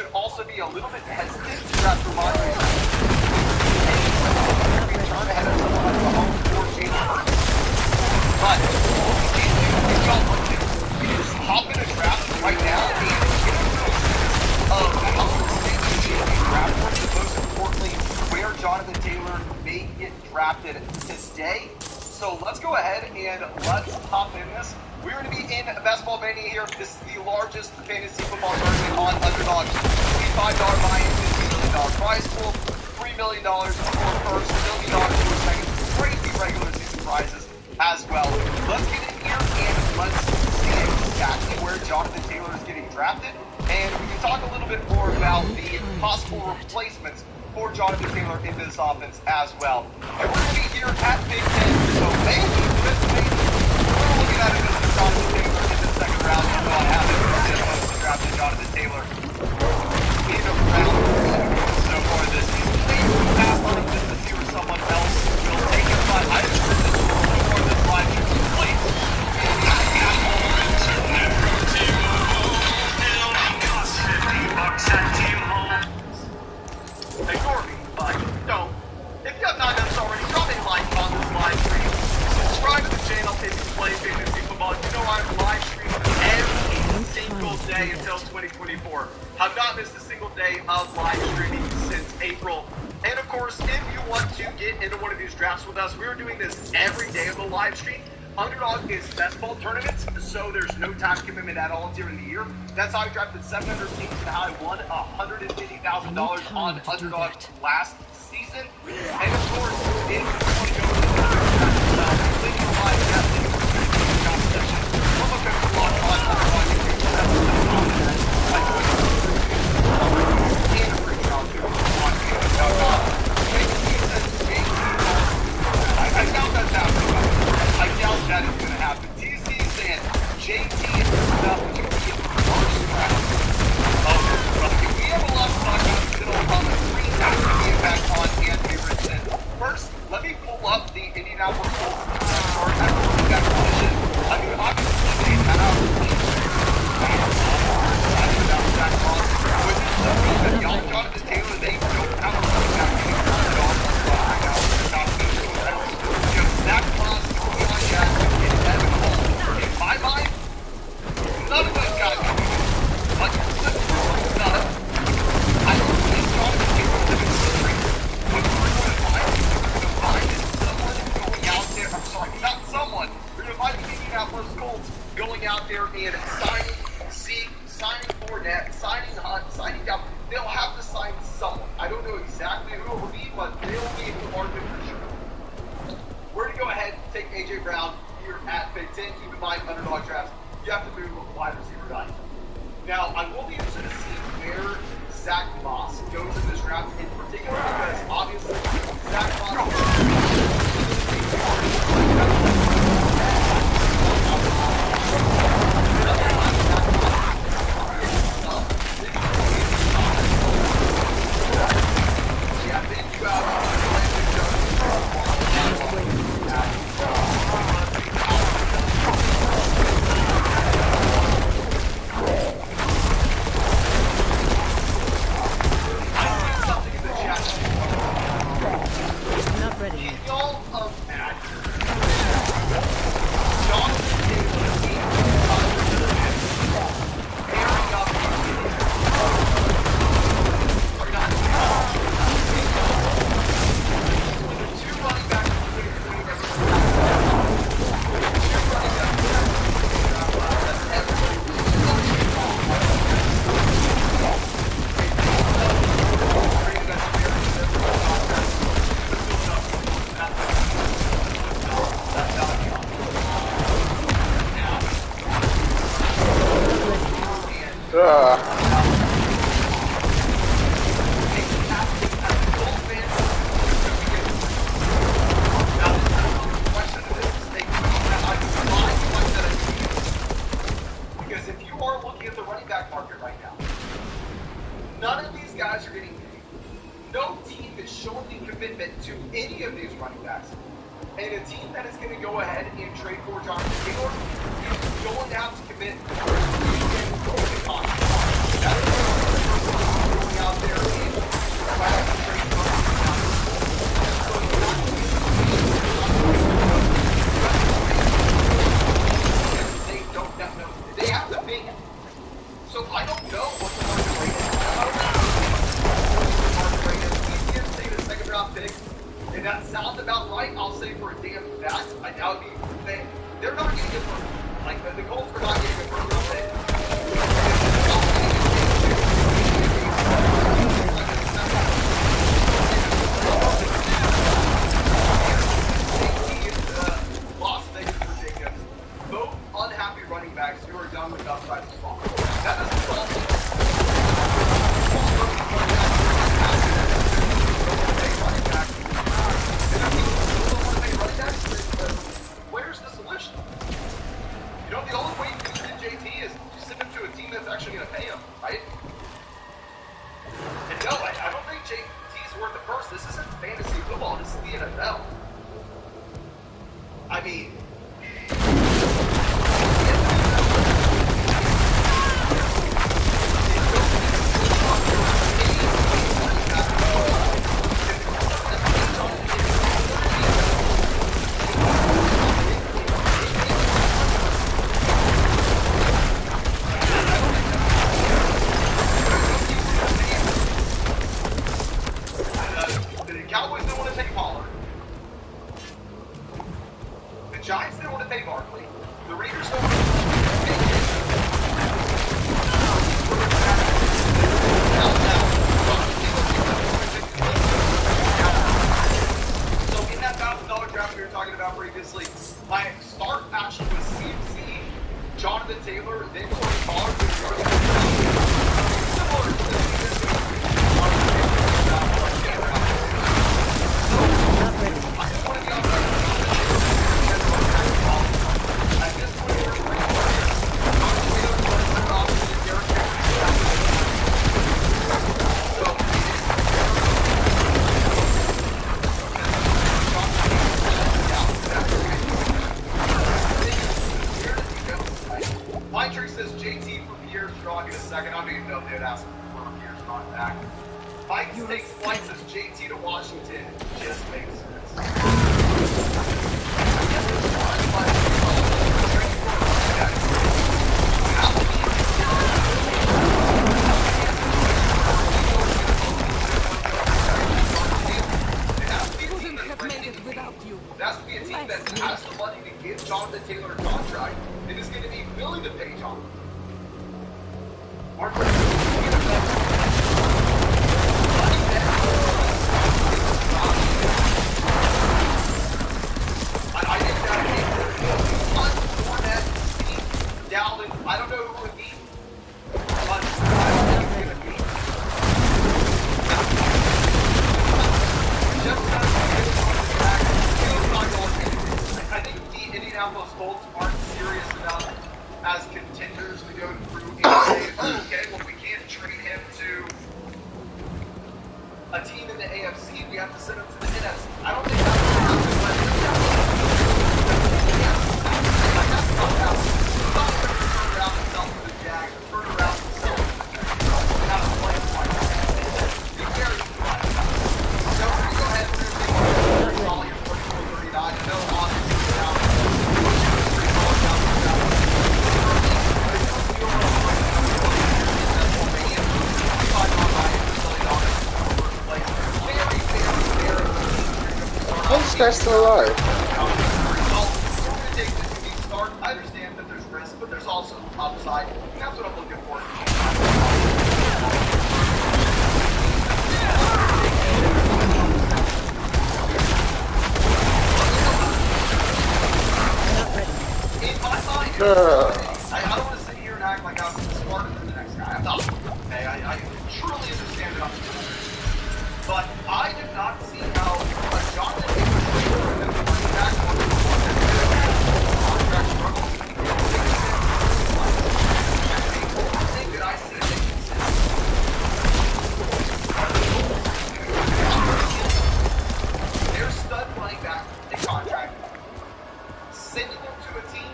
should also be a little bit hesitant to draft Ramondre. Return ahead of someone like Mahomes or Jalen Hurts. But what we can do is y'all want to just hop in a draft right now and get a real sense of how this thing is being draft board, and most importantly, where Jonathan Taylor may get drafted today. So let's go ahead and let's hop in this. We're going to be in Best Ball Mania here. This is the largest fantasy football tournament on Underdog. $25 buy-in, $15 million prize pool, $3 million for first, $1 million for second. Crazy regular season prizes as well. Let's get in here and let's see exactly where Jonathan Taylor is getting drafted. And we can talk a little bit more about the possible replacements for Jonathan Taylor in this offense as well. And we're going to be here at Big Ten. So maybe, just maybe, we're looking at it as Jonathan Taylor in the second round. You know what happened when they drafted Jonathan Taylor in round 3 so far this season. Please do have fun of this to see where someone else will take it. But I just said this before this live should be played. Ignore me, but don't. If you have not done so already, drop a like on this live stream. Subscribe to the channel if you play fantasy football. You know I'm live streaming every single day until 2024. Have not missed a single day of live streaming since April. And of course, if you want to get into one of these drafts with us, we're doing this every day of the live stream. Underdog is best ball tournaments, so there's no time commitment at all during the year. That's how I drafted 700 teams and how I won $150,000 on Underdog last season. And of course, if you want to go to the draft, link in the live chat, link in the comment section. Promo code LOCKED on Underdog. And a free trial too on YouTube.com. I doubt that's happening. I doubt that is going to happen. DC saying JT is enough to be first round. If we have a lot to talk about in the middle of the screen, that's going to be a back on Anthony Richardson. First, let me pull up the Indianapolis Colts or at quarterback position. I mean, obviously they have Zach Moss. With it, the young Jonathan Taylor, they don't have a running back anymore at all. Right now, they're not good. Zach Moss, Keon Jackson, and Evan Cole. In my mind, none of those guys can be good. Like, none. I don't think Jonathan Taylor is a street. What we're going to find is someone going out there. I'm sorry, not someone. We're going to find the Indianapolis Colts going out there and signing Zeke, signing Fournette, signing Hunt, signing down. They'll have to sign someone. I don't know exactly who it will be, but they'll be a part of it for sure. We're going to go ahead and take A.J. Brown here at Big Ten. Keep in mind, Underdog drafts, you have to move a wide receiver guy. Now, I will be interested to see where Zach Moss goes in this draft in particular, because obviously Zach Moss that would be, they're not getting it for, like, the Colts are not getting it for a real thing. Las Vegas for Jacobs. Both unhappy running backs who are done with upside response. That doesn't solve it. Where's the solution? You know, the only way you can get JT is to send him to a team that's actually going to pay him, right? And no, I don't think JT's worth the purse. This isn't fantasy football. This is the NFL. I mean... Cowboys didn't want to take Pollard. The Giants didn't want to pay Barkley. The Raiders don't want to pay So in that $1,000 draft we were talking about previously, my start actually was CMC, Jonathan Taylor, then Corey Pollard. Similar to this. JT for Pierce Strong in a second. I don't even know if they would ask for Pierce Strong back. Mike takes flights as JT to Washington. Just makes sense. I guess it's fine, it has to be a team that has the money to give Jonathan Taylor a contract and is going to be willing to pay Jonathan. Mark, I think that Diablo, I don't know who it would be, but I don't think it's going to be. I think the Indianapolis Colts aren't serious enough as contenders to go through and say, oh, okay, well, we can't trade him to a team in the AFC. We have to send him to the NFC. I don't think that's going to happen. That's not happening. He's not going to turn around and sell to the Jags or turn around and sell to the Jets. That's playing like that. Be very quiet about it. So we're going to go ahead and take a call here, 44-39. I know obviously now. This guy's still alive. I understand that there's risk, but there's also upside. That's what I'm looking for. In my mind, I don't want to sit here and act like I'm smarter than the next guy. I'm not. Okay, I truly understand that I'm smart. But I did not see how a Jonathan Taylor and the running back contract struggle. Thing that I see making sense. Their stud running back in contract, sending them to a team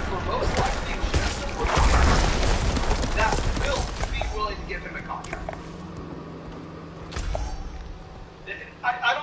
for most likely just for that will be willing to give him a contract. I don't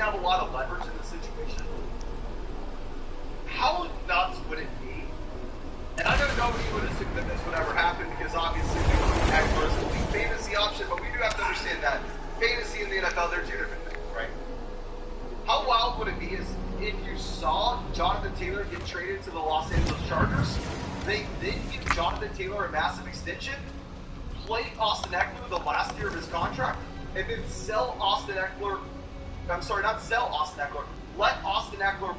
have a lot of leverage in the situation. How nuts would it be? And I don't know if you would assume that this would ever happen because obviously we would act first the league fantasy option, but we do have to understand that fantasy and the NFL, they're two different things, right? How wild would it be is if you saw Jonathan Taylor get traded to the Los Angeles Chargers, they then give Jonathan Taylor a massive extension, play Austin Eckler the last year of his contract, and then sell Austin Eckler, I'm sorry, not sell Austin Eckler, let Austin Eckler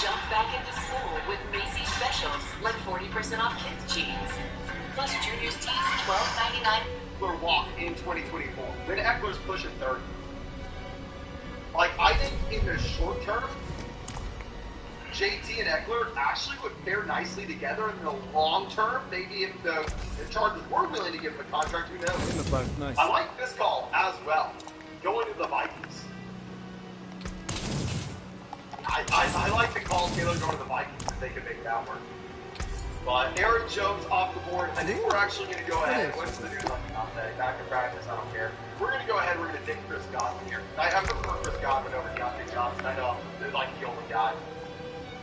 jump back into school with Macy's specials, like 40% off kids' jeans. Plus juniors tees, $12.99. Eckler walk in 2024, when Eckler's pushing 30. Like, I think in the short term, JT and Eckler actually would pair nicely together. In the long term, maybe if the Chargers were willing to give him a contract, who knows? Nice. I like this call as well. Going to the Vikings. I like to call Taylor going to the Vikings if they can make that work. But Aaron Jones off the board. I think we're actually going to go ahead. What's the news on Deontay? Back to practice, I don't care. We're going to go ahead. We're going to take Chris Godwin here. I prefer Chris Godwin over Deontay Johnson. I know they're like the only guy.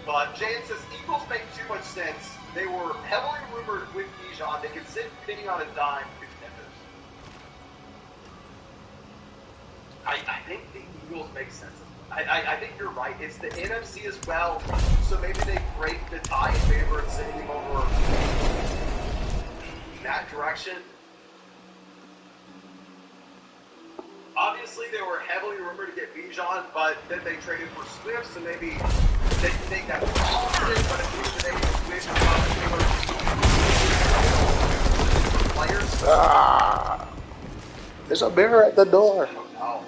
But Jane says Eagles make too much sense. They were heavily rumored with Bijan. They could sit pinning on a dime contenders. I think the Eagles make sense. I think you're right. It's the NFC as well, so maybe they break the tie in favor of sending him over that direction. Obviously, they were heavily rumored to get Bijan, but then they traded for Swift, so maybe they can take that opposite, but at the end of the day, Swift is players. Ah, there's a bear at the door. Oh.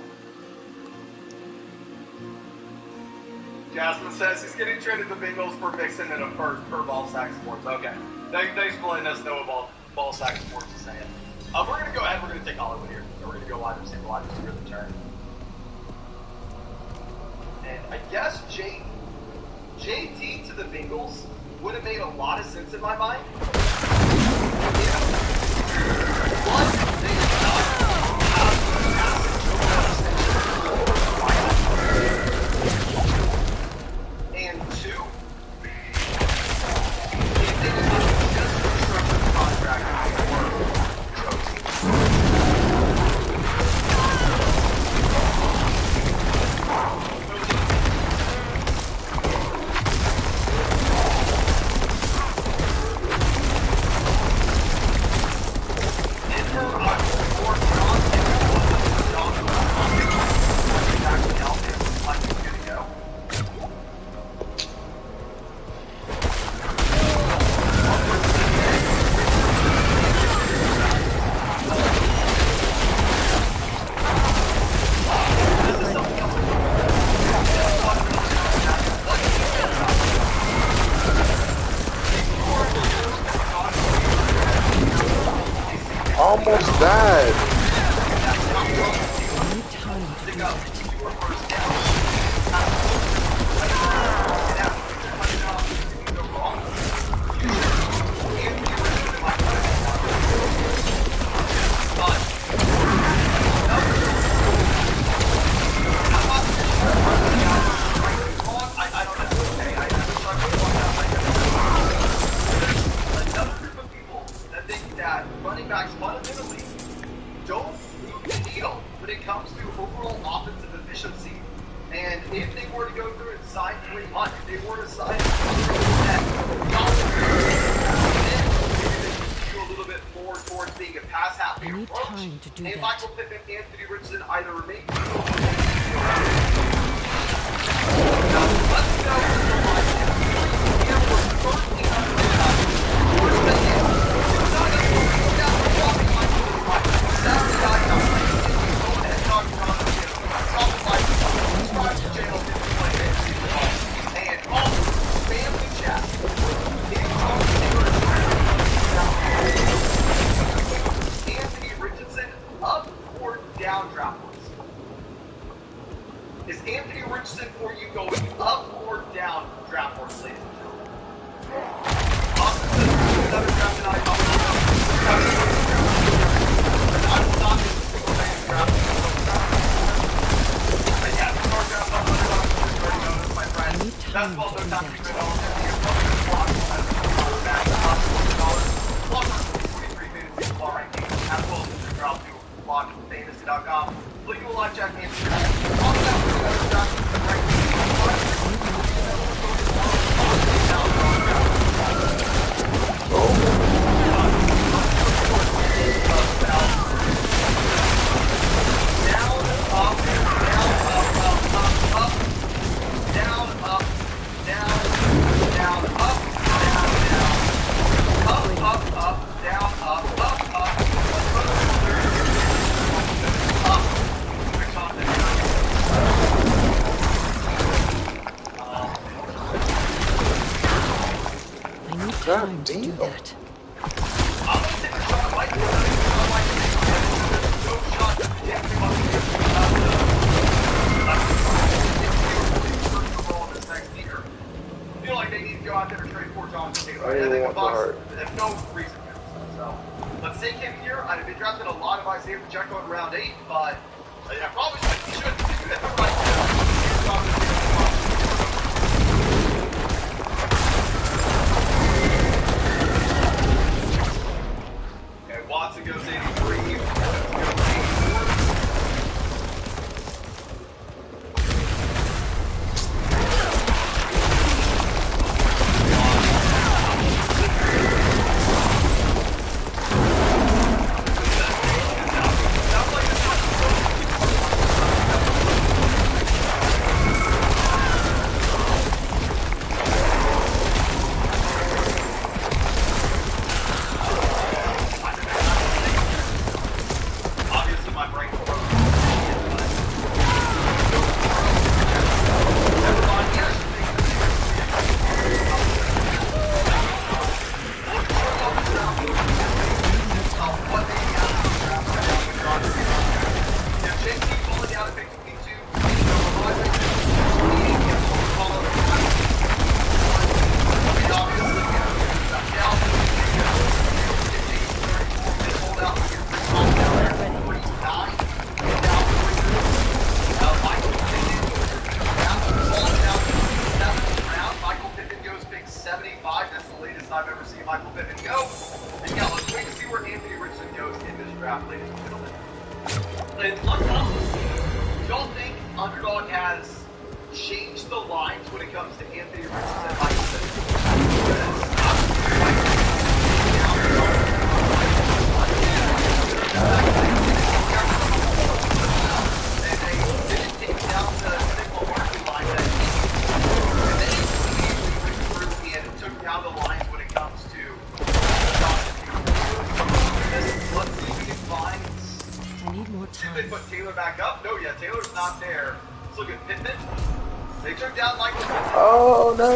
Jasmine says he's getting traded to the Bengals for Vixen and a first per Ball Sack Sports. Okay. Thanks for letting us know what Ball Sack Sports is saying. We're going to go ahead. We're going to take Hollywood here. We're going to go wide receiver the turn. And I guess JT to the Bengals would have made a lot of sense in my mind. One, they did not have a massive and two, if they did not just restructure the contract for Josie. Almost died. best of all, no time to get on. As well as the drop to fantasy.com. Look at live chat games. God damn. Feel like they need to go out there and trade 4 John Taylor. I didn't want the heart. There's no reason to. So let's take him here. I've been drafting a lot of Isaiah Pacheco in round 8, but I probably should do that right now. Okay, Watson goes 83. Oh no!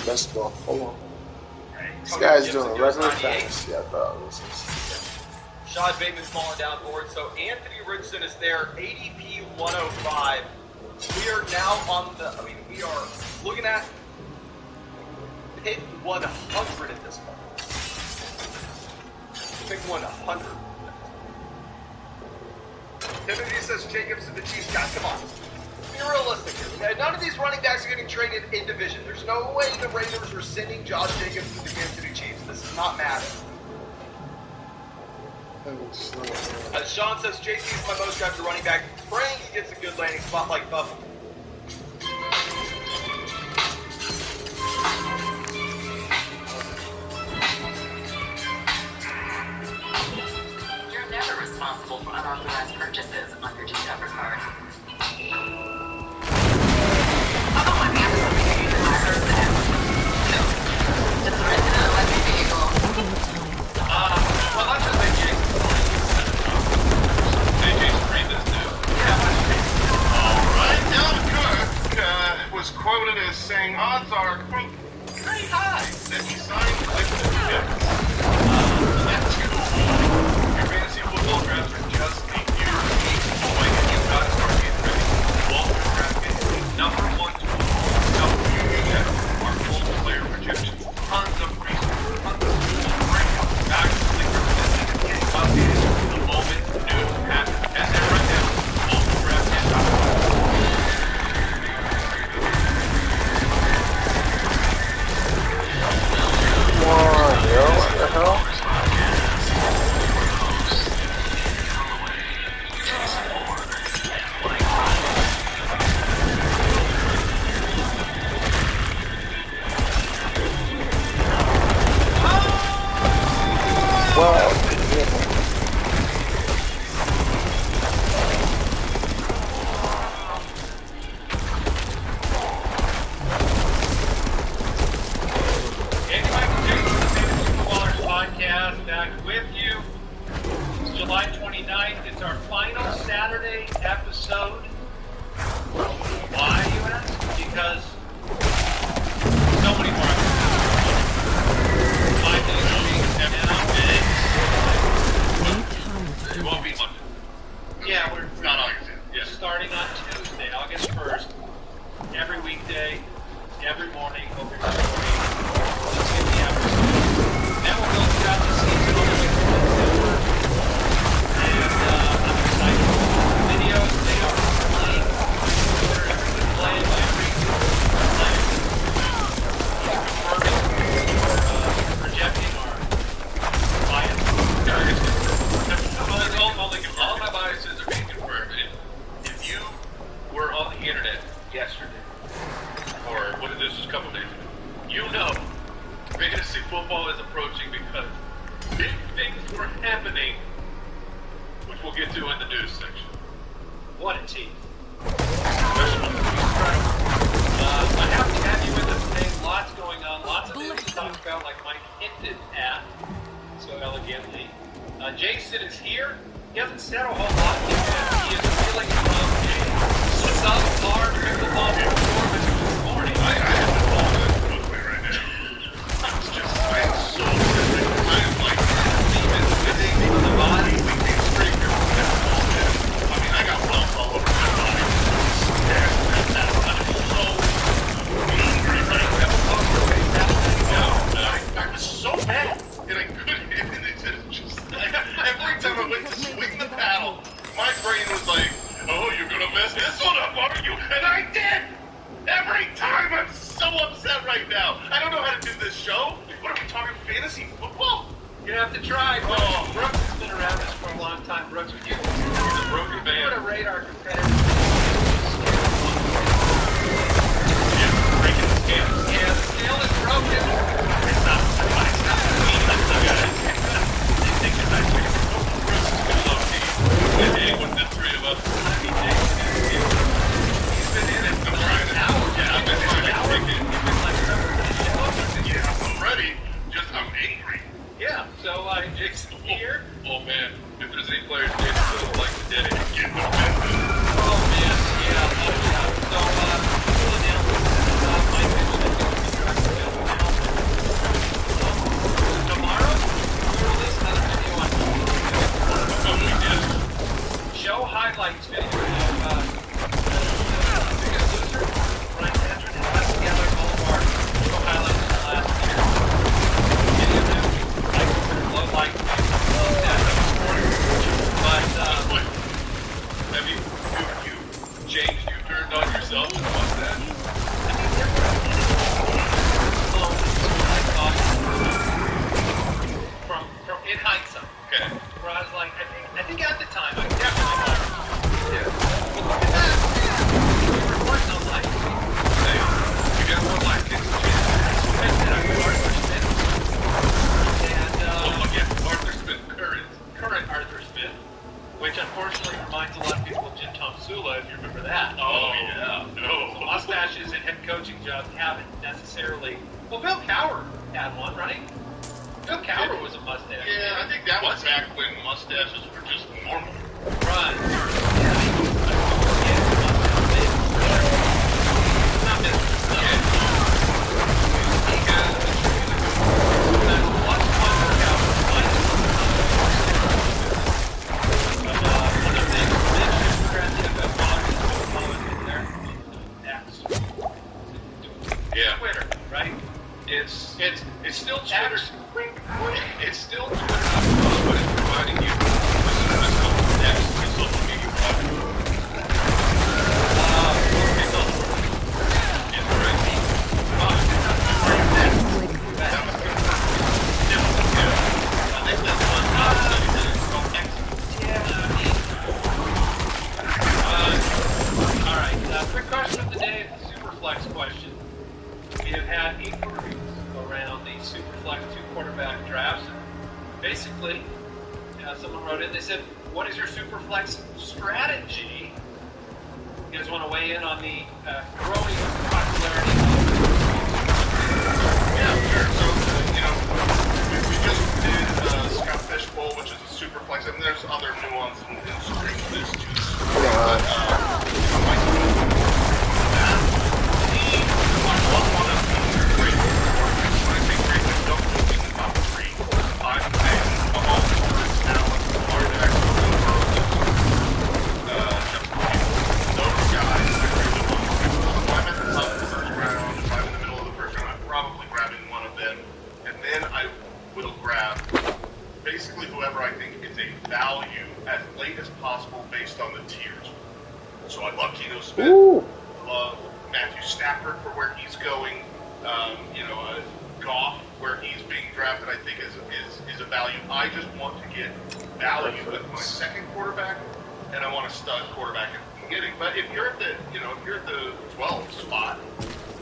Basketball. Hold on. This guy's doing regular fantasy. I thought this is. Shad Bateman's falling down board. So Anthony Richardson is there, ADP 105. We are now on the. I mean, we are looking at pick 100 at this point. Pick 100. Timothy says Jacobs to the Chiefs. Guys, come on. Be realistic here. None of these running backs are getting traded in division. There's no way the Raiders are sending Josh Jacobs to the Kansas City Chiefs. This is not Madden. Sean says JC is my most drafted running back. Praying he gets a good landing spot like Buffalo. You're never responsible for unauthorized purchases on your Discover card. I heard that. No. Just rent an electric vehicle. quoted as saying odds are, quote, pretty high that he signed with the Jets. That's your fantasy football drafts are just a year away, and you got to start getting ready. Walter drafted number one tool. Our full player projections, tons of research, tons of breakouts, guys representing and getting updated the moment news happens. And there right now, Walter drafted. Come on, yo, what the hell? Wow. Podcast back with you. It's July 29th. It's our final Saturday episode. Why, you ask? Because so many more episodes. 5 days a week, 7 days. It won't be Monday. Yeah, we're not August yet. Yeah. Starting on Tuesday, August 1st. Every weekday, every morning, over the morning. Let's get the episode. Then we'll go throughout the season on the network. And I'm excited for the videos. They are playing. They're every play by every player. Confirming or projecting or bias. All my biases are being confirmed. If you were on the internet yesterday, or what this was a couple days ago, you know fantasy football is approaching because big things were happening, which we'll get to in the news section. What a team. I'm happy to have you with us today. Lots going on, lots of things to talk about, like Mike hinted at so elegantly. Jason is here. He hasn't said a whole lot yet. He is feeling from a subpar pickleball performance this morning. I have the ball quickly right now. I'm so sick. I'm like even sitting on the body. I mean, I got bumps all over my body. I was so mad and I couldn't hit it. Every time I went to swing the paddle, my brain was like, oh, you're gonna mess this one up, aren't you? And I did! Every time! I'm so upset right now. I don't know how to do this show. What are we talking, fantasy football? You have to try. Oh, Brooks has been around this for a long time. Brooks, would you consider broken man? Would rate our competitors? Yeah, breaking the scale. Yeah, the scale is broken. It's not. It's not. They think it's actually Brooks is going to love me. And hey, with the three of us. I mean, he's been in it for like an hour. Yeah, I've been trying to kick it. He's been like something to the show. Yeah, I'm ready. Just I'm angry. Yeah, so Jason here. Oh man, if there's any players Jason would like to dedicate, get them. Oh man, yeah. So, full announcement. Mike mentioned that he'll be driving down tomorrow, we'll release another video on YouTube. Oh, we did. Show highlights video of Biggest Loser. Ryan Patrick has put together all of our show highlights in the last year. Many of them I consider low light, but have you changed, you turned on yourself and watched that? I mean, there were I thought from in hindsight. Okay. Where I was like, I think at the time I definitely liked it. Yeah. But look at that. We were recording on live. Hey, you got more live kicks. I said I was Arthur Smith. And look at Arthur Smith, current Arthur Smith, which unfortunately reminds a lot of people of Jim Tom Sula, if you remember that. Oh yeah. No. So mustaches and head coaching jobs haven't necessarily. Well, Bill Cowher had one, right? Bill Cowher was a mustache. Yeah, I think that was back when mustaches were just normal. Right. Yeah. Not business. Yeah. Twitter, right? It's still Twitter. It's still Twitter, but it's providing you with a next social media platform. Quick question of the day, the Superflex question. We have had inquiries around the Superflex 2 quarterback drafts. And basically, someone wrote in, they said, what is your Superflex strategy? You guys want to weigh in on the growing popularity of Yeah, sure. So, we just did Scout Fish Bowl, which is a Superflex, and there's other nuance in strength to this too. Basically, whoever I think is a value as late as possible based on the tiers. So I love Geno Smith. Ooh. Love Matthew Stafford for where he's going. Goff, where he's being drafted, I think is a value. I just want to get value with my second quarterback, and I want a stud quarterback at the beginning. But if you're at the 12th spot,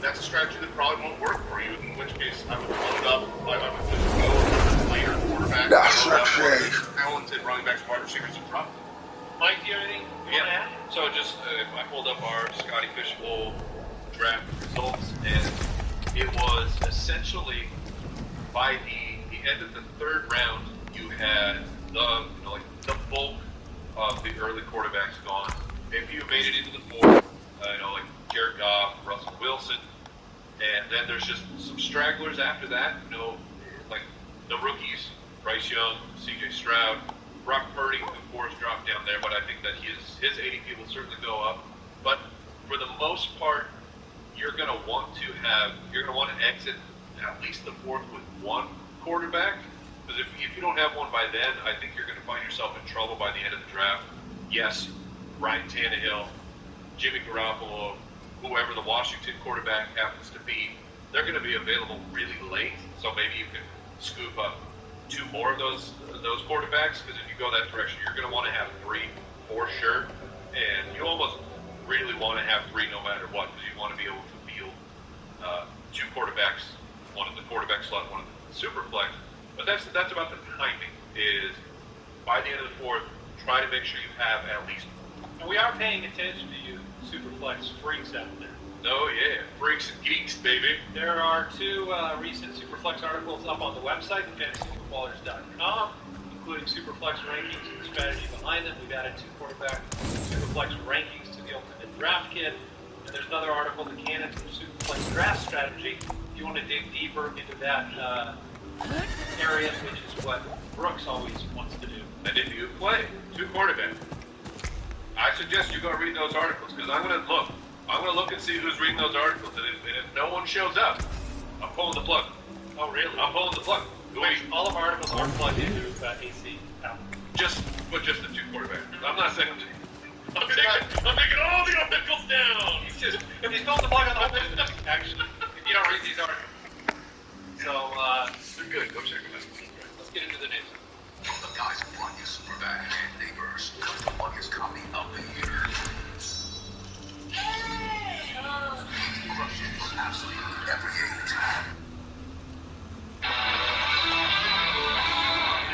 that's a strategy that probably won't work for you. In which case, I would load up. I would just go with a later quarterback. That's I not would true. talented running backs, wide receivers, and drop. Mike, do you have anything you want to add? So just I pulled up our Scotty Fish Bowl draft results, and it was essentially by the end of the third round, you had the bulk of the early quarterbacks gone. If you made it into the fourth, like Jared Goff, Russell Wilson, and then there's just some stragglers after that. Like the rookies, Bryce Young, C.J. Stroud. Brock Purdy, of course, dropped down there, but I think that his ADP will certainly go up. But for the most part, you're going to want to exit at least the fourth with one quarterback. Because if you don't have one by then, I think you're going to find yourself in trouble by the end of the draft. Yes, Ryan Tannehill, Jimmy Garoppolo, whoever the Washington quarterback happens to be, they're going to be available really late. So maybe you can scoop up two more of those quarterbacks, because if you go that direction, you're going to want to have three for sure, and you almost really want to have three no matter what, because you want to be able to field two quarterbacks, one in the quarterback slot, one in the super flex. But that's about the timing. Is by the end of the fourth, try to make sure you have at least. And we are paying attention to you, Superflex freaks out there. Oh yeah, freaks and geeks, baby. There are two recent Superflex articles up on the website, fantasyfootballers.com, including Superflex rankings and the strategy behind them. We've added two quarterback Superflex rankings to the Ultimate Draft Kit. And there's another article, The Canons of Superflex Draft Strategy. If you want to dig deeper into that area, which is what Brooks always wants to do. And if you play two quarterbacks, I suggest you go read those articles, because I'm going to look. I'm going to look and see who's reading those articles, and if no one shows up, I'm pulling the plug. Oh, really? I'm pulling the plug. All of our articles are plugged into AC out. Just the two quarterbacks. I'm not saying I'm taking all the articles down. He's pulling the plug on the whole business, actually, if you don't read these articles. So, they're good. Go check them out. Let's get into the news. The guys who brought you Superback and Neighbors got the luckiest copy of the year. Crushing for absolutely every age.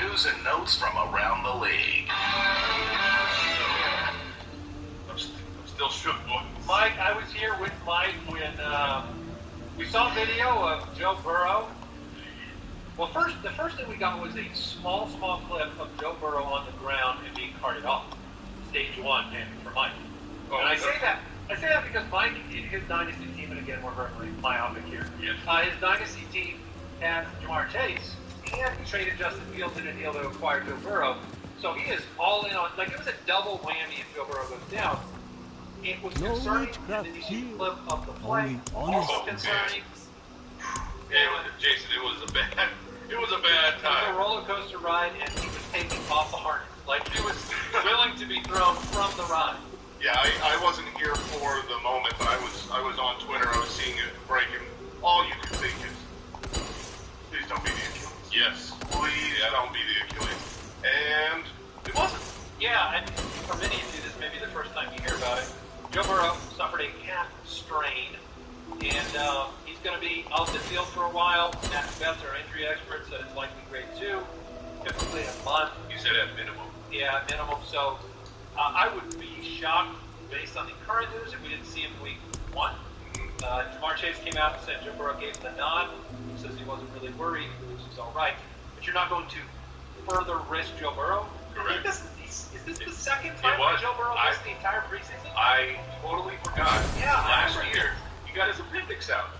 News and notes from around the league. I'm still shook, boy. Mike, I was here with Mike when we saw a video of Joe Burrow. Well, the first thing we got was a small clip of Joe Burrow on the ground and being carted off. Stage one, and for Mike. Oh, and I say that because Mike, his dynasty team, and again, we're very myopic here. Yes. His dynasty team has Jamar Chase, and he traded Justin Fields in a deal to acquire Joe Burrow. So he is all in on, like, it was a double whammy if Joe Burrow goes down. It was No concerning, and witchcraft then you see the here. clip of the play, Only also honest concerning. Jason, it was a bad It was a time. roller coaster ride, and he was taking off the harness. Like, he was willing to be thrown from the ride. Yeah, I wasn't here for the moment, but I was on Twitter. I was seeing it breaking. All you could think is, please don't be the Achilles. Yes, please don't be the Achilles. And it wasn't. Yeah, and for many of you, this may be the first time you hear about it. Joe Burrow suffered a calf strain, and he's going to be off the field for a while. Matt Betts, our injury expert, said it's likely grade 2, typically a month. You said at minimum. Yeah, minimum. So I would be shocked based on the current news if we didn't see him week 1. Jamar Chase came out and said Joe Burrow gave him the nod. He says he wasn't really worried, which is all right. But you're not going to further risk Joe Burrow. Correct. Is this the second time that Joe Burrow missed the entire preseason? I totally forgot. Yeah, Last year, he got his appendix out.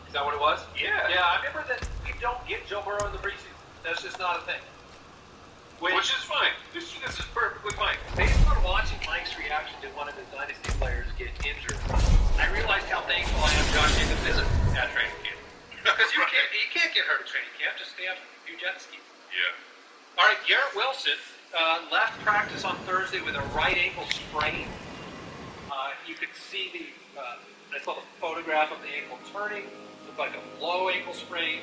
Is that what it was? Yeah. Yeah, I remember that we don't get Joe Burrow in the preseason. That's just not a thing. Which is fine. This is perfectly fine. Based on watching Mike's reaction to one of his dynasty players get injured, I realized how thankful I am Josh Jacobs isn't at training camp. Because you can't get hurt at training camp. Just stay up a few jet skis. Yeah. All right, Garrett Wilson left practice on Thursday with a right ankle sprain. You could see I saw the photograph of the ankle turning. Looked like a low ankle sprain.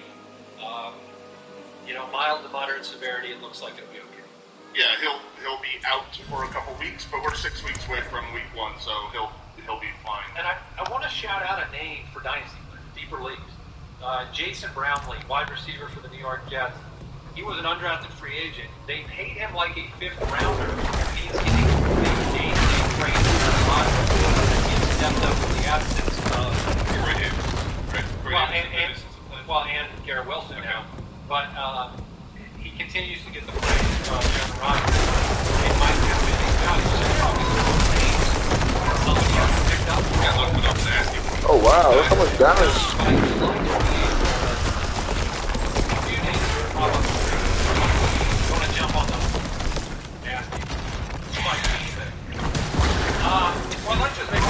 Mild to moderate severity. It looks like it'll be okay. Yeah, he'll be out for a couple weeks, but we're 6 weeks away from week 1, so he'll be fine. And I want to shout out a name for Dynasty, deeper leagues. Jason Brownlee, wide receiver for the New York Jets. He was an undrafted free agent. They paid him like a 5th rounder. He's getting big game training for a lot. He's stepped up with the absence of and Garrett Wilson now. But he continues to get the praise from Aaron Rodgers. It might have been a value. So there are somebody else picked up. Yeah, look what I'm asking. Oh wow, look how much damage. Want to jump on the nasty spike thing. Well, let's just make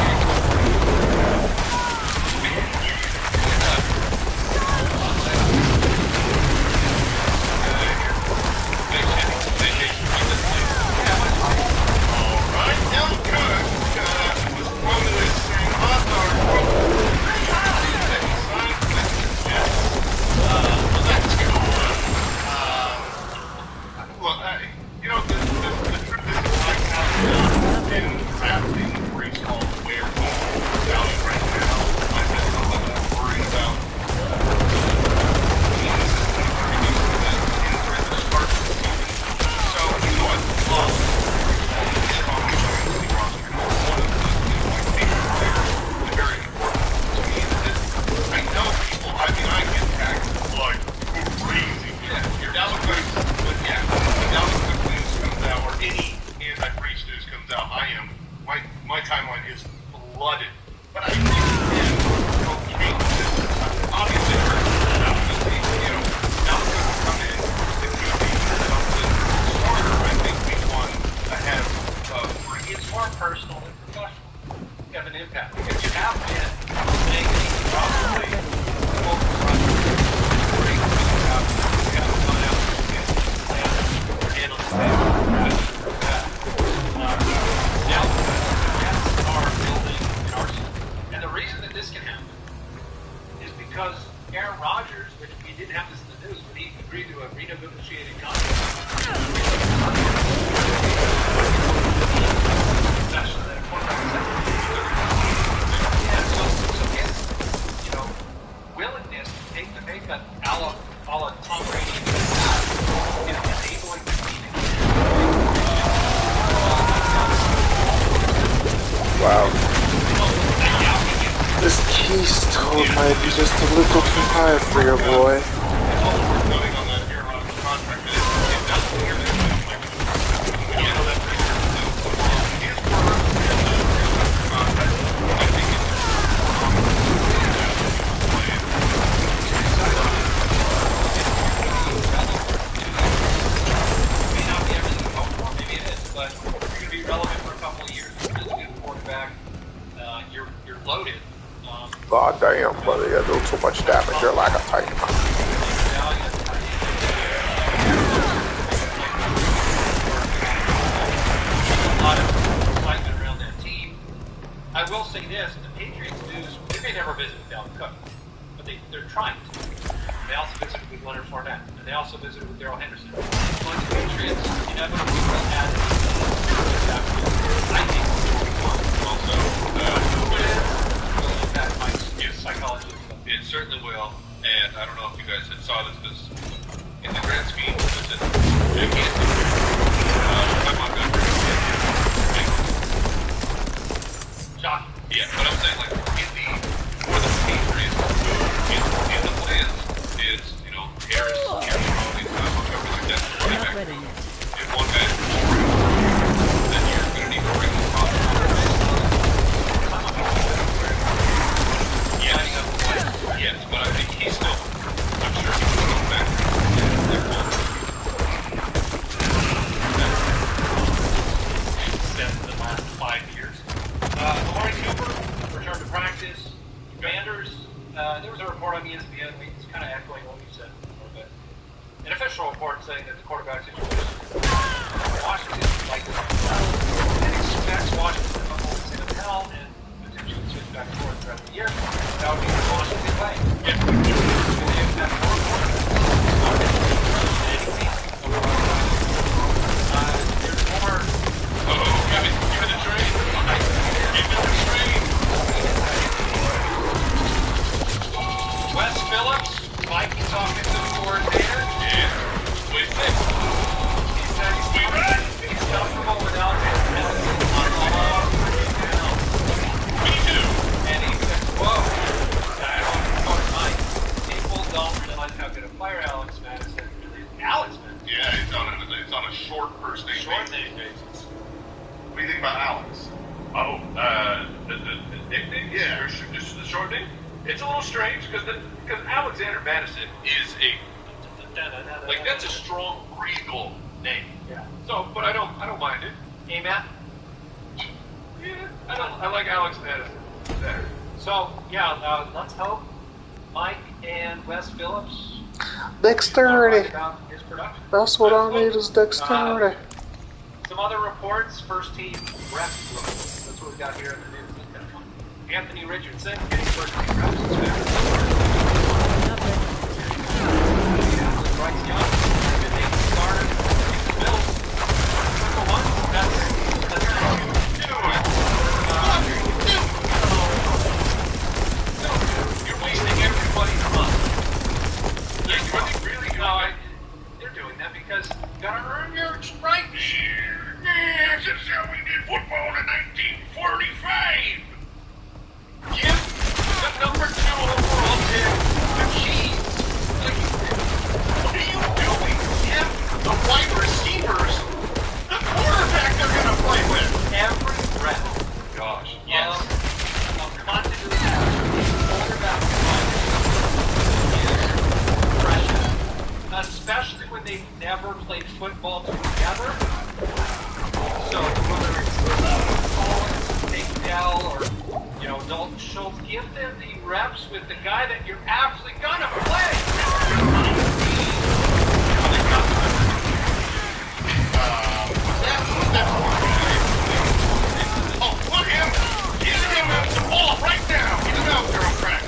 might be just a little too high for your boy. But you're going to be relevant for a couple of years. He's a good quarterback. too much damage. You're like a Titan. A lot of excitement around that team. I will say this, the Patriots news, they may never visit with Dalvin Cook, but they're trying to. They also visited with Leonard Fournette, and they also visited with Darrell Henderson. But the Patriots inevitably will add I think Also, will impact my psychology. it certainly will, and I don't know if you guys had saw this, because in the grand scheme, it's a gigantic. I'm not going to Shocking. yeah, but I'm saying, like, for the Patriots, in the plans is, you know, Harris, Montgomery like that, running back. If one guy is boring, then you're going to need to bring this up. Yes, but I think he's still, I'm sure he's still going back. The last 5 years. Amari Cooper returned to practice. Commanders, there was a report on ESPN, it's kind of echoing what you said a little bit. An official report saying that the quarterback situation, Washington like this and expects Washington to hold the same hell and potentially switch back and forth throughout the year. That would be the Washington way. If they have more quarterbacks, there's more. Give me the train. Give me the train. Wes Phillips, Vikings offensive coordinator. Yeah. What do you think? He said he's comfortable without him. Me too. And he said, whoa, I don't know Mike. People don't realize how good a player Alex Madison really is. Alex Madison. Yeah, it's on a short first name Short basis. name basis. What do you think about Alex? Oh, the nickname? Yeah. Or just the short name? It's a little strange because Alexander Madison is like that's a strong regal name. Yeah. So, but I don't mind it. Hey, Matt. Yeah, I like Alex Madison better. So, yeah, let's hope Mike and Wes Phillips are Dexterity. right about his production. That's what I need is dexterity. Some other reports, first team reps. That's what we got here in the news. Anthony Richardson getting first team reps. Bryce Young, good name starter. Bills. Number one, that's you're wasting everybody's money. Really? No, they're doing that because you gotta earn your right. This is how we did football in 1945. Give the number 2 overall pick the keys. Like, What are you doing? Give the wide receivers the quarterback they're going to play with. every rep Gosh. of continuity, quarterback is precious, especially when they've never played football together. So whether it's Collins, Big Dell, or Dalton Schultz, give them the reps with the guy that you're actually gonna play. Oh, put him! Get him the ball right now! Get him out there on crack.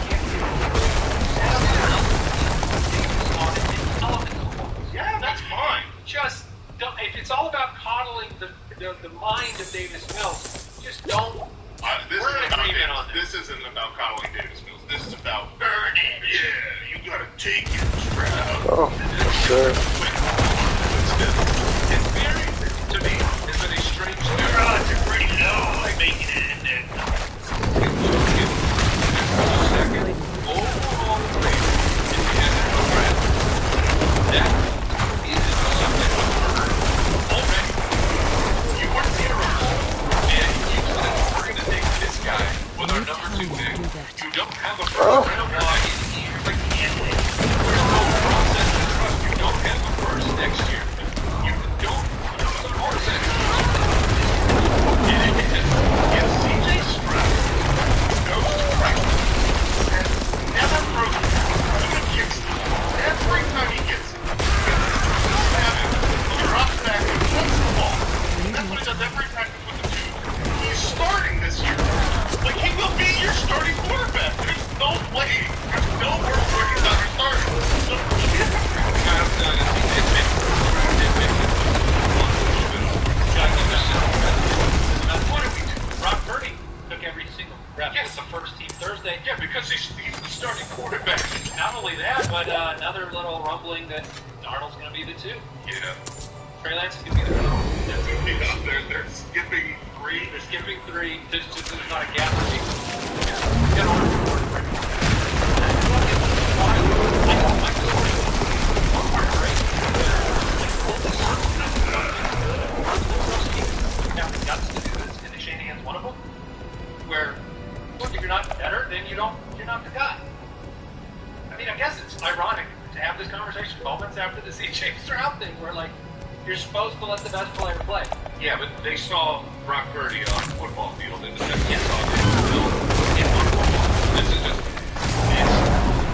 Yeah, that's fine. Just don't, if it's all about coddling the mind of Davis Mills, just don't. We're in agreement on this. This isn't about coddling Davis Mills. This is about earn it. Yeah, you gotta take it, Stroud. Oh, sure. It's very, to me, it's been a strange thing. Your odds are pretty low, like making it in there. Second overall grade in the NFL draft. That is something already. You were terrible, and you said we're going to take this guy with our number 2 pick. You don't have a first round guy in here like Anthony. There's no process to trust. You don't have a starting quarterback. Not only that, but another little rumbling that Darnold's going to be the 2. Yeah. Trey Lance is going to be the 3. They're skipping 3. They're skipping 3. There's not a gap. Get on the board. Got the guts to do this, and Shanahan's one of them. Where, look, if you're not better, then you're not the guy. I mean, I guess it's ironic to have this conversation moments after the CJ Stroud thing, where like you're supposed to let the best player play. Yeah, but they saw Brock Purdy on the football field in the second Yes. saw Bill in football. This is just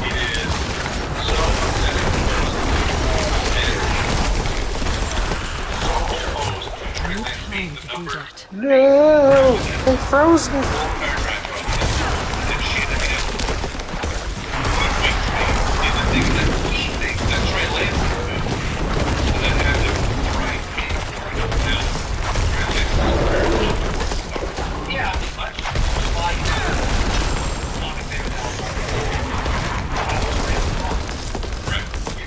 it is so upsetting. And so opposed to Trey Lance being the number. No, they froze me. Yeah, much like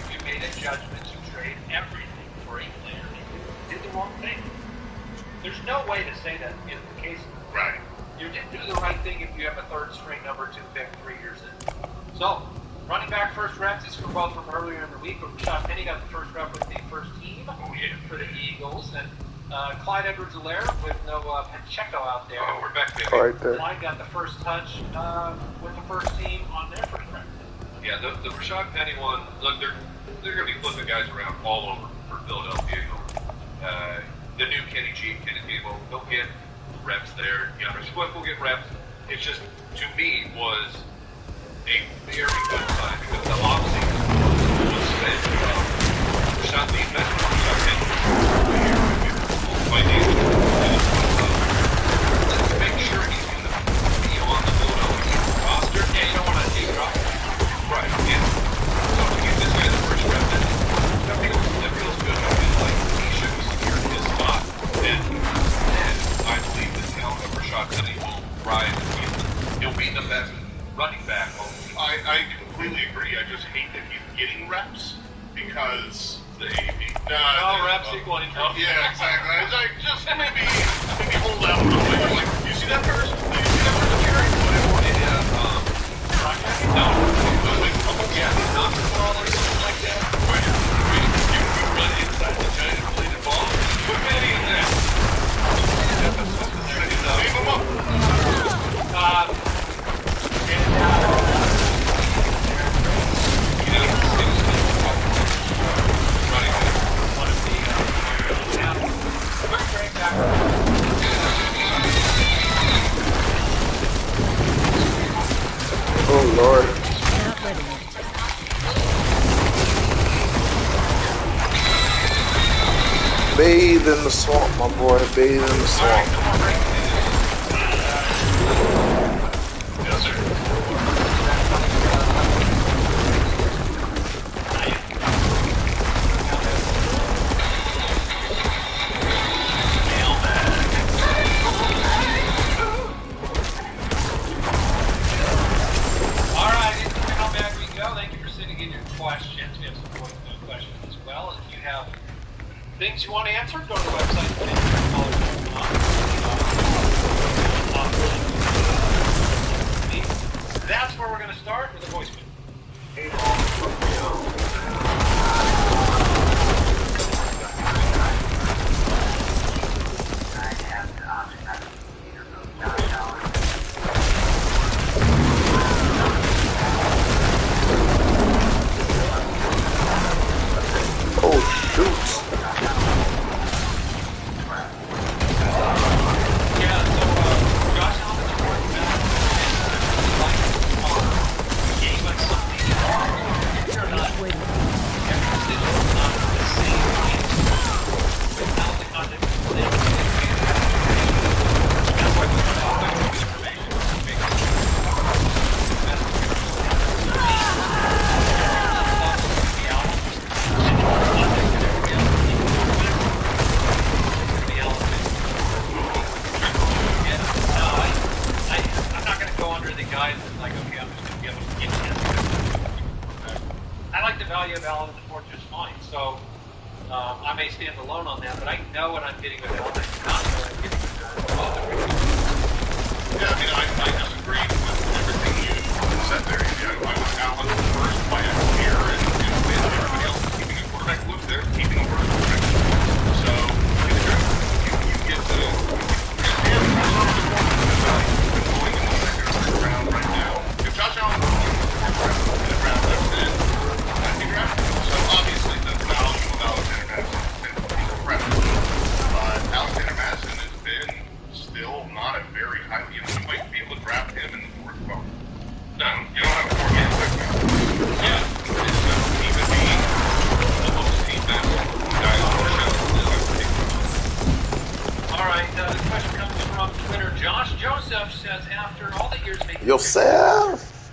you made a judgment to trade everything for a player. You did the wrong thing. There's no way to say that is the case. Right. You didn't do the right thing if you have a third string number 2 pick 3 years in. So, running back first reps is for both from earlier in the week, but Rashad Penny got the first rep with the first team for the Eagles, and Clyde Edwards-Helaire with no Pacheco out there. Oh, we're back, baby. Right there. Clyde got the first touch with the first team on their first rep. Yeah, the Rashad Penny one, look, they're going to be flipping guys around all over for Philadelphia. The new Kenny G will get reps there. DeAndre Swift will get reps. It's just, to me, was a very good sign because the offseason was spent Rashad the investment for Rashad Penny. Let's make sure he's going to be on the Philadelphia roster. Yeah, you don't want to take drop. Right, yeah. So to give this guy the first rep, that feels good. I feel like he should be secured his spot. And I believe the talent of Rashad Penny will rise. He'll be the best running back. I completely agree. I just hate that he's getting reps because No reps equal interest. yeah, exactly. I was like, just maybe hold out a little bit. Like, you see that person? Do you see that person carrying? No. Yeah, not all or something like that. Wait, you run inside the giant inflated ball? Put Manny in there. Leave him up. Oh Lord. Bathe in the swamp, my boy. Bathe in the swamp. Yes, sir. Things you want to answer, go to the website. That's where we're going to start with a voicemail. Oh shoot. Josh Allen's quarterback gave us value of Alan and the Fort just fine. So I may stand alone on that, but I know what I'm getting with Alan. I do not know what I'm getting with both of you. Yeah, I mean, I disagree with everything you said there. I was Alan first by a year, and everybody else is keeping a quarterback. Look, they're keeping a quarterback. So you get the going in the second or third round right now. If Josh Allen was in the fourth round, I'd be drafting him. So obviously the value of Alexander Madison has been incredible. But Alexander Madison has been still not a very highly, you might be able to draft him in the fourth round. No, you don't have a fourth round pick now. Yeah, he would be the most defense guy on the show. All right, this question comes from Twitter. Josh Joseph says, after all the years making Yourself.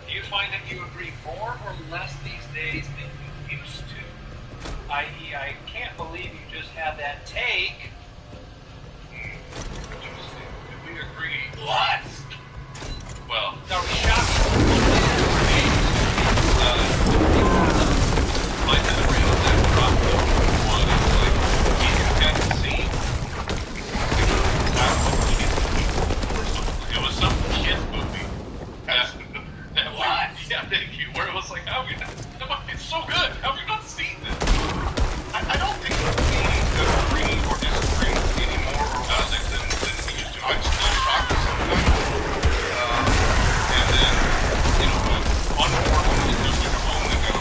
do you find that you agree more or less these days than you used to? I.e., I can't believe you just had that take. Interesting. Did we agree? What? Well, Are we shocked? my memory of that drop one is like, you can get to see. It was some kid movie. Yeah, thank you. Where it was like, how we not? It's so good. How have we not seen this? I don't think we agree or disagree any more or less than we used to. I'm still shocked sometimes. And then, on board when it was like a moment ago,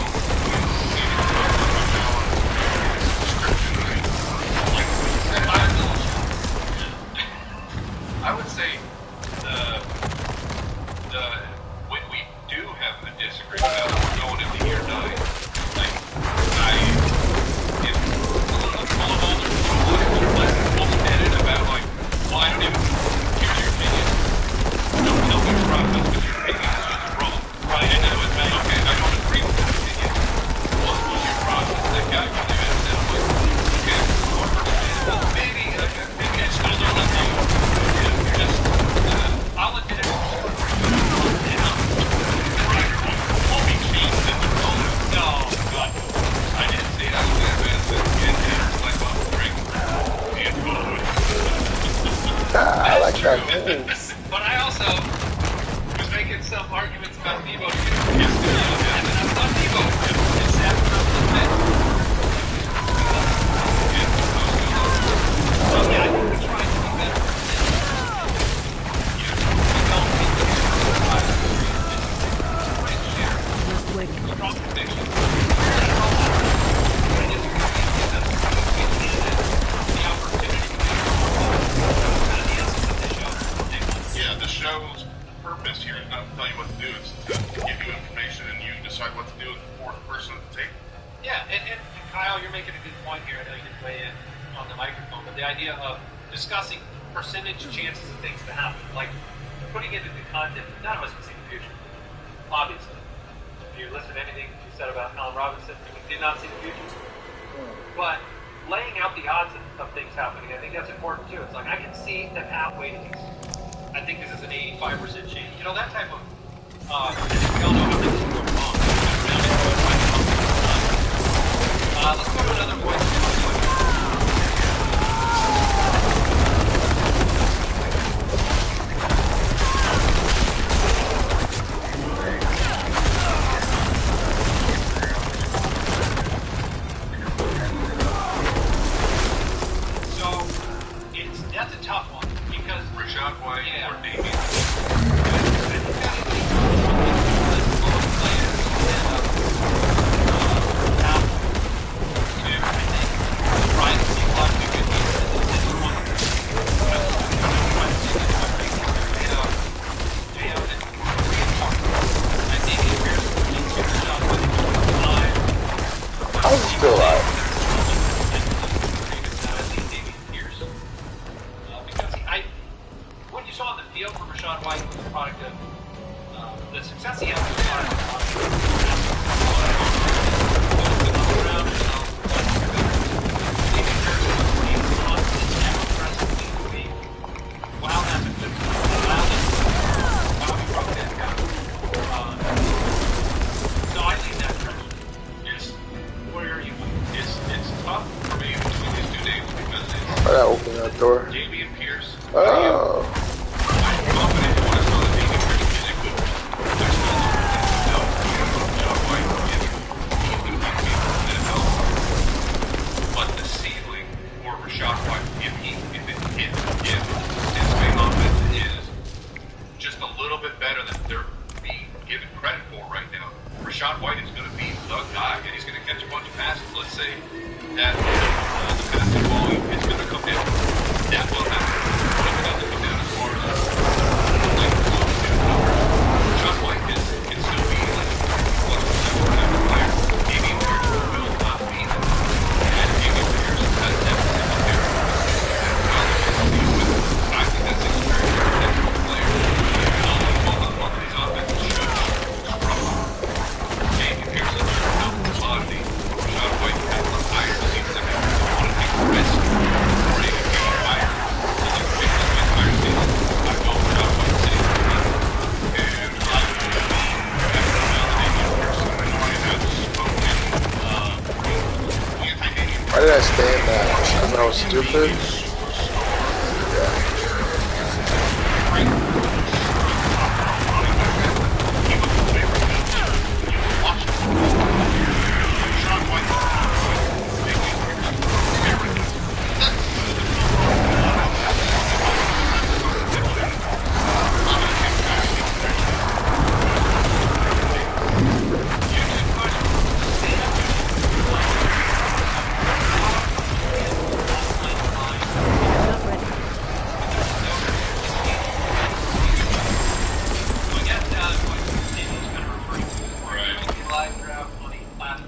I would say we do have a disagreement about we're going into year 9. Like, it's full of older people like bullshitted about like, well, I don't even here's your opinion. Don't tell me your process because your opinion is just wrong. Right? And that was like, okay, I don't agree with that opinion. What was your process? That guy was there and I'm like, okay, well, maybe I still don't agree. You're just I'll admit it. Won't be changed in the moment. No, God. I didn't say that was like I like that. But I also was making some arguments about Debo. And I'm not Debo. It's that yeah, I think we try to be better. We don't think strong conviction. The opportunity yeah, the show's purpose here is not to tell you what to do, it's to give you information and you decide what to do as the fourth person at the table. Yeah, and Kyle, you're making a good point here. I know you didn't weigh in on the microphone, but the idea of discussing percentage chances of things to happen, like putting it into context, none of us can see the future, obviously. If you listen to anything you said about Allen Robinson, we did not see the future. But laying out the odds of things happening, I think that's important too. It's like, I can see the pathway to these. I think this is an 85% chance. You know, that type of, I think we all know how things can go wrong. Let's go to another point. So, that's a tough one, because Rashad White or Damien. door. Damian Pierce. Oh. I'm confident when I saw the Damian Pierce music video. I still don't know John White is easily going to be an NFL star. But the ceiling for Rashad White, if his main offense is just a little bit better than they're being given credit for right now, Rashad White is going to be the guy, and he's going to catch a bunch of passes. Let's say that the passing volume is going to come down. That will happen. But it doesn't come down as far as like close to Rashad White can still be like plus a type of player. Damian Pierce will not be that. And Damian Pierce has definitely up there. I think that's a very, very technical player. Both of these offenses should struggle. Damian Pierce is a commodity. Rashad White has the higher seats that want to take the risk for a higher. So like pick this with higher seats. I go Rashad White sitting on the and I would be after now that Damian Pierce I have spoken anti-Damian. Why did I stand that? Because I was stupid? Yeah.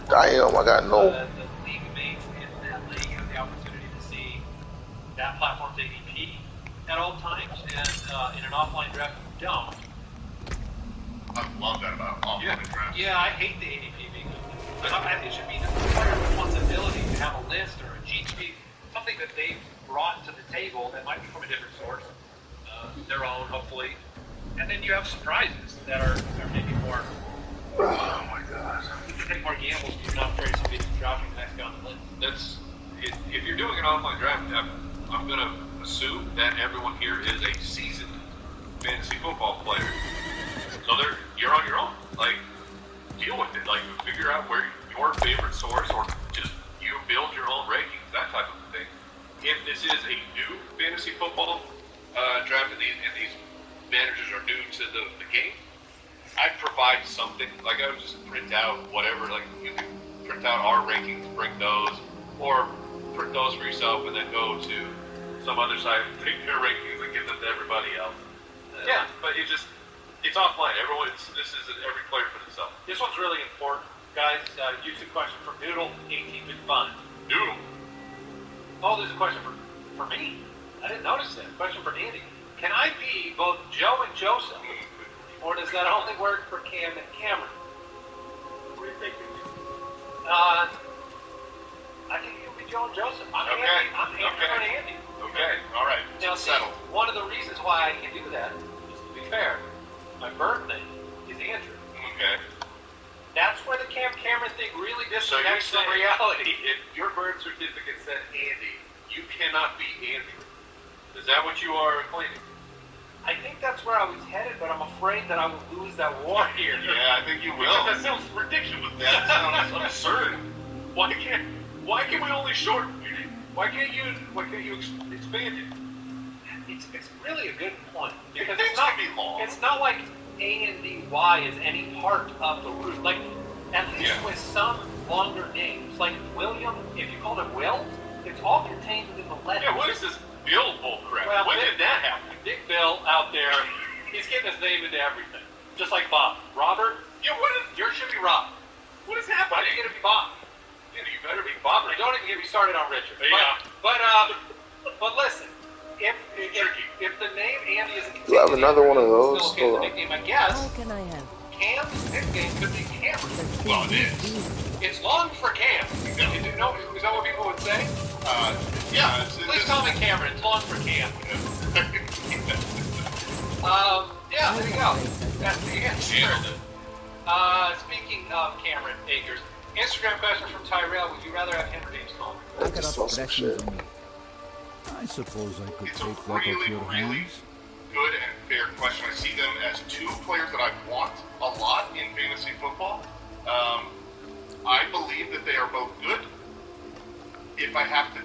Damn, I got no. The league mates in that league have the opportunity to see that platform's ADP at all times, and in an offline draft, you don't. I love that about offline drafts. Yeah, I hate the ADP being it should be the player's responsibility to have a list or a cheat sheet, something that they've brought to the table that might be from a different source, their own, hopefully. And then you have surprises that are maybe more. Oh my god. You can take more gambles, you're not afraid of somebody dropping the next guy on the list. That's if you're doing an offline draft, I'm going to assume that everyone here is a seasoned fantasy football player. So you're on your own. Like, deal with it. Like, figure out where your favorite source, or just you build your own rankings, that type of thing. If this is a new fantasy football draft, and these managers are new to the game, I'd provide something. Like, I would just print out whatever. Like, you can print out our rankings, bring those, or print those for yourself, and then go to some other site, take their rankings, and give them to everybody else. Yeah, but it's offline. This is every player for themselves. This one's really important, guys. Use a question from Noodle, 18 been fun. Noodle. Oh, there's a question for me. I didn't notice that. Question for Andy. Can I be both Joe and Joseph? Or does that only work for Cam and Cameron? What are you thinking? I think you'll be Joe and Joseph. I'm Okay. Andy. I'm Cameron and Andy. Okay. All right. Now, see, settled. one of the reasons why I can do that is, to be fair, my birthday is Andrew. Okay. That's where the Cameron thing really So you're disconnects from saying reality. if your birth certificate said Andy, you cannot be Andrew. Is that what you are claiming? I think that's where I was headed, but I'm afraid that I will lose that war here. Yeah, I think you will. Because that sounds ridiculous. That sounds absurd. Why can't we only shorten it? Why can't you expand it? It's really a good point. Because Things it's not, can be long. it's not like A and D, Y is any part of the root. Like, at least with some longer names, like William, if you called it Will, it's all contained within the letter. Yeah, what is this Bill bullcrap? Well, when did that happen? Big Bill out there, he's getting his name into everything. Just like Bob. Robert? Yeah, Yours should be Rob. what is Why happening? do you get to be Bob? Yeah, you better be Bob. Don't even get me started on Richard. Yeah. But listen, if the name Andy is Do I have another one of those? still Hold okay, on. the nickname, I guess, How can I help? Cam's nickname could be Cameron. Well, it is. It's long for Cam. Is that what people would say? Yeah. Please call me Cameron. It's long for Cam. Yeah, there you go. That's the answer. Speaking of Cameron Akers, Instagram question from Tyrell. Would you rather have him or James Conner? I just saw some shit. I suppose I could It's a take that off really, your really hands. good and fair question. I see them as two players that I want a lot in fantasy football. I believe that they are both good. If I have to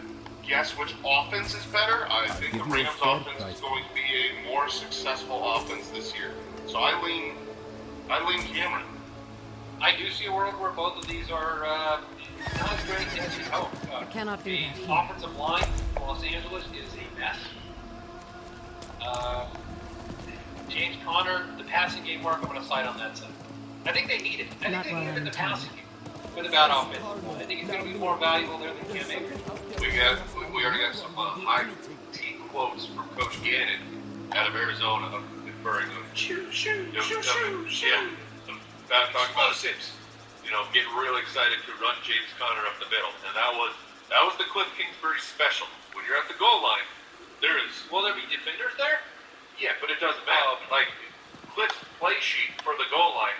guess which offense is better, I think the give you a Rams fair offense price. is going to be a more successful offense this year. So I lean Cameron. I do see a world where both of these are not as great as you hope. Cannot do the that here. offensive line in Los Angeles is a mess. James Conner, the passing game work, I'm going to side on that side. I think they need it. I Not think they while need it in I'm the telling passing game with a bad offense. I think he's going to be more valuable there than Cam Akers. We already got some high T quotes from Coach Gannon out of Arizona referring to Shoot. yeah, talking about getting really excited to run James Conner up the middle, and that was the Cliff Kingsbury special. When you're at the goal line, will there be defenders there? Yeah, but it doesn't matter. Like Cliff's play sheet for the goal line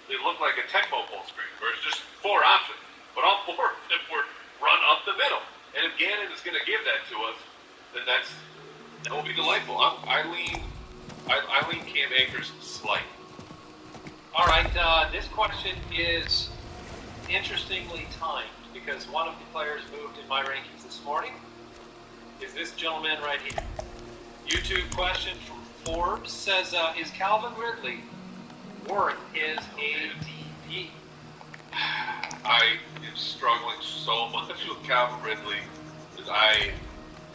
it looked like a Tecmo full screen, where it's just 4 options, but all 4 of them were run up the middle. And if Gannon is going to give that to us, then that will be delightful. I lean Cam Akers slight. All right, this question is interestingly timed because one of the players moved in my rankings this morning is this gentleman right here. YouTube question from Forbes says, is Calvin Ridley worth his ADP? I am struggling so much with Calvin Ridley because I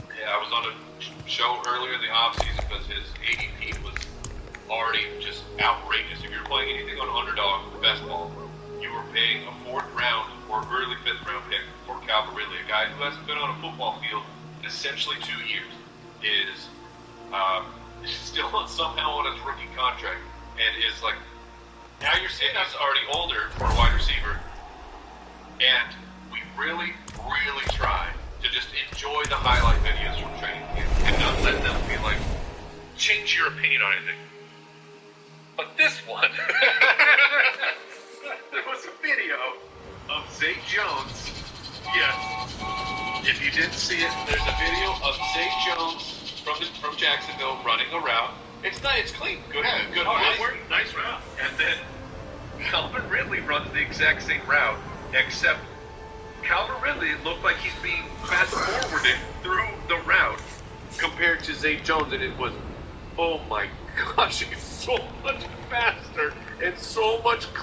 was on a show earlier in the offseason because his ADP was already just outrageous. If you're playing anything on underdog or best ball, you were paying a 4th round or early 5th round pick for Calvin Ridley, a guy who hasn't been on a football field in essentially 2 years, is still somehow on his rookie contract and is like, now you're seeing us already older for a wide receiver, and we really, really try to just enjoy the highlight videos from training camp and not let them be like, change your opinion on anything. But this one, there was a video of Zay Jones. Yeah, if you didn't see it, there's a video of Zay Jones from Jacksonville running a route. It's clean, good footwork, nice route. And then Calvin Ridley runs the exact same route, except Calvin Ridley looked like he's being fast forwarded through the route compared to Zay Jones, and it was, oh my gosh, it's so much faster and so much cleaner.